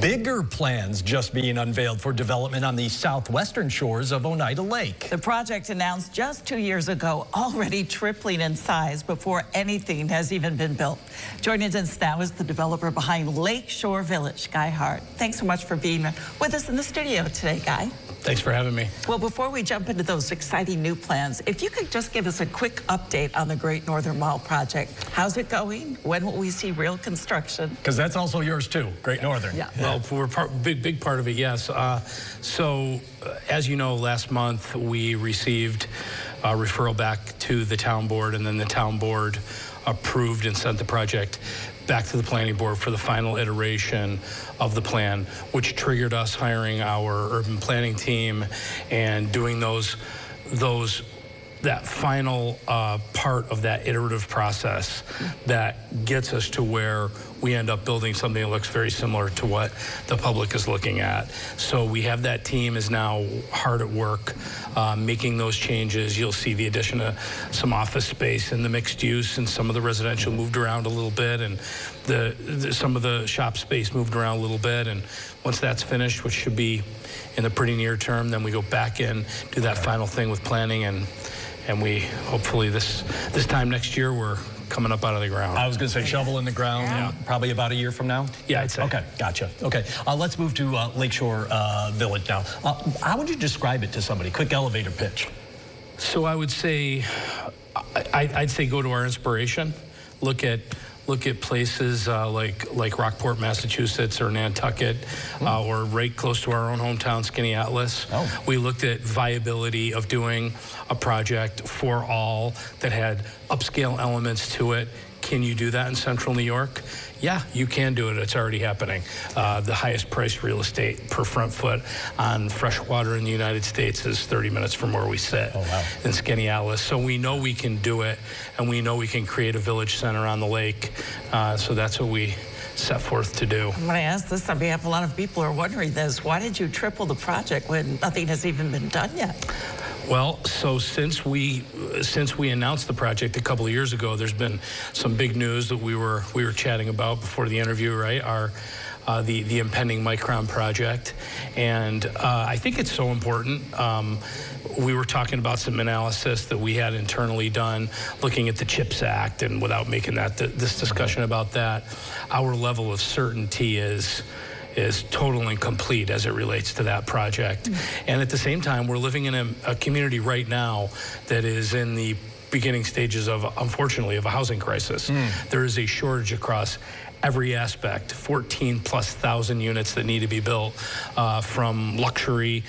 Bigger plans just being unveiled for development on the southwestern shores of Oneida Lake. The project announced just 2 years ago, already tripling in size before anything has even been built. Joining us now is the developer behind Lakeshore Village, Guy Hart. Thanks so much for being with us in the studio today, Guy. Thanks for having me. Well, before we jump into those exciting new plans, if you could just give us a quick update on the Great Northern Mall project. How's it going? When will we see real construction? Because that's also yours too, Great Northern. Yeah. Well, we're big part of it, yes. As you know, last month we received a referral back to the town board, and then the town board approved and sent the project back to the planning board for the final iteration of the plan, which triggered us hiring our urban planning team and doing that final part of that iterative process that gets us to where we end up building something that looks very similar to what the public is looking at. So we have that team is now hard at work making those changes. You'll see the addition of some office space in the mixed use, and some of the residential moved around a little bit, and some of the shop space moved around a little bit. And once that's finished, which should be in the pretty near term, then we go back in, do that final thing with planning, and we hopefully this time next year we're coming up out of the ground. I was going to say shovel in the ground, probably about a year from now? Yeah, I'd say. Okay, gotcha. Okay, let's move to Lakeshore Village now. How would you describe it to somebody? Quick elevator pitch. So I would say, I'd say go to our inspiration. Look at places like Rockport, Massachusetts, or Nantucket, or right close to our own hometown, Skaneateles. Oh. We looked at viability of doing a project for all that had upscale elements to it. Can you do that in central New York? Yeah, you can do it. It's already happening. The highest priced real estate per front foot on freshwater in the United States is 30 minutes from where we sit in Skaneateles. So we know we can do it, and we know we can create a village center on the lake. So that's what we set forth to do. When I ask this on behalf of a lot of people who are wondering this, why did you triple the project when nothing has even been done yet? Well, so since we announced the project a couple of years ago, there's been some big news that we were chatting about before the interview, right? The impending Micron project, and I think it's so important. We were talking about some analysis that we had internally done, looking at the CHIPS Act, and without making this discussion about that, our level of certainty is total and complete as it relates to that project. And at the same time, we're living in a community right now that is in the beginning stages of, unfortunately, of a housing crisis. There is a shortage across every aspect, 14,000+ units that need to be built, from luxury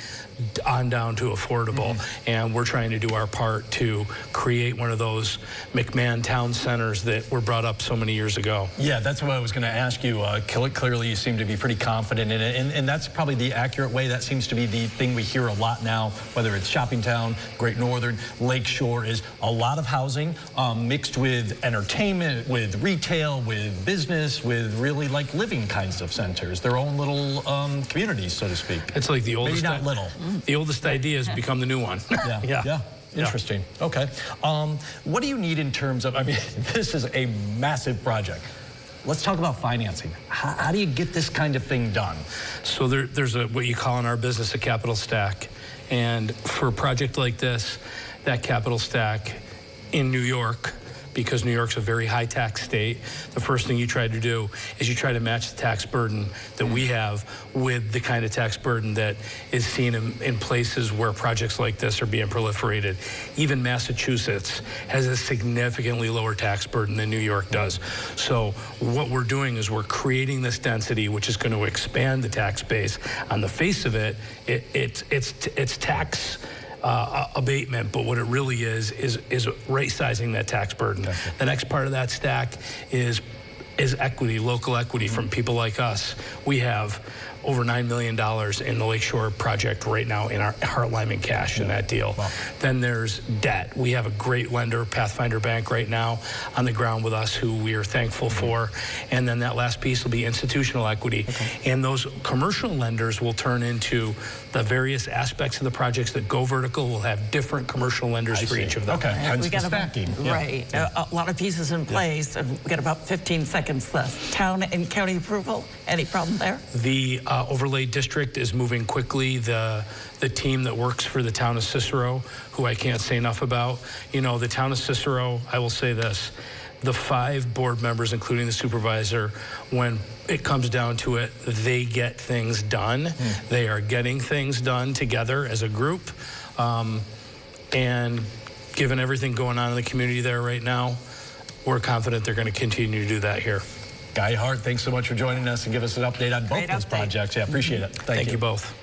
on down to affordable. And we're trying to do our part to create one of those McMahon town centers that were brought up so many years ago. Yeah, that's what I was going to ask you. Clearly, you seem to be pretty confident in it, and that's probably the accurate way. That seems to be the thing we hear a lot now, whether it's Shoppingtown, Great Northern, Lakeshore, is a lot of housing mixed with entertainment, with retail, with business, with really like living kinds of centers, their own little communities, so to speak. It's like the oldest. Maybe not little. The oldest idea has become the new one. Yeah. Interesting. Okay. What do you need in terms of, I mean, this is a massive project. Let's talk about financing. How do you get this kind of thing done? So there's what you call in our business a capital stack. And for a project like this, that capital stack in New York, because New York's a very high tax state, the first thing you try to do is you try to match the tax burden that we have with the kind of tax burden that is seen in places where projects like this are being proliferated. Even Massachusetts has a significantly lower tax burden than New York does. So what we're doing is we're creating this density, which is going to expand the tax base. On the face of it, it's tax abatement, but what it really is right-sizing that tax burden. Okay. The next part of that stack is equity, local equity from people like us. We have over $9 million in the Lakeshore project right now in our Heartline cash in that deal. Wow. Then there's debt. We have a great lender, Pathfinder Bank, right now on the ground with us, who we are thankful for. And then that last piece will be institutional equity. And those commercial lenders will turn into the various aspects of the projects that go vertical. Will have different commercial lenders for each of them. Okay, hence the stacking. Right, a lot of pieces in place. We've got about 15 seconds left. Town and county approval, any problem there? The overlay district is moving quickly. The team that works for the town of Cicero, who I can't say enough about, you know, the town of Cicero, I will say this, the 5 board members, including the supervisor, when it comes down to it, they get things done. They are getting things done together as a group. And given everything going on in the community there right now, we're confident they're going to continue to do that here. Guy Hart, thanks so much for joining us and give us an update on both those projects. Yeah, appreciate it. Thank you both.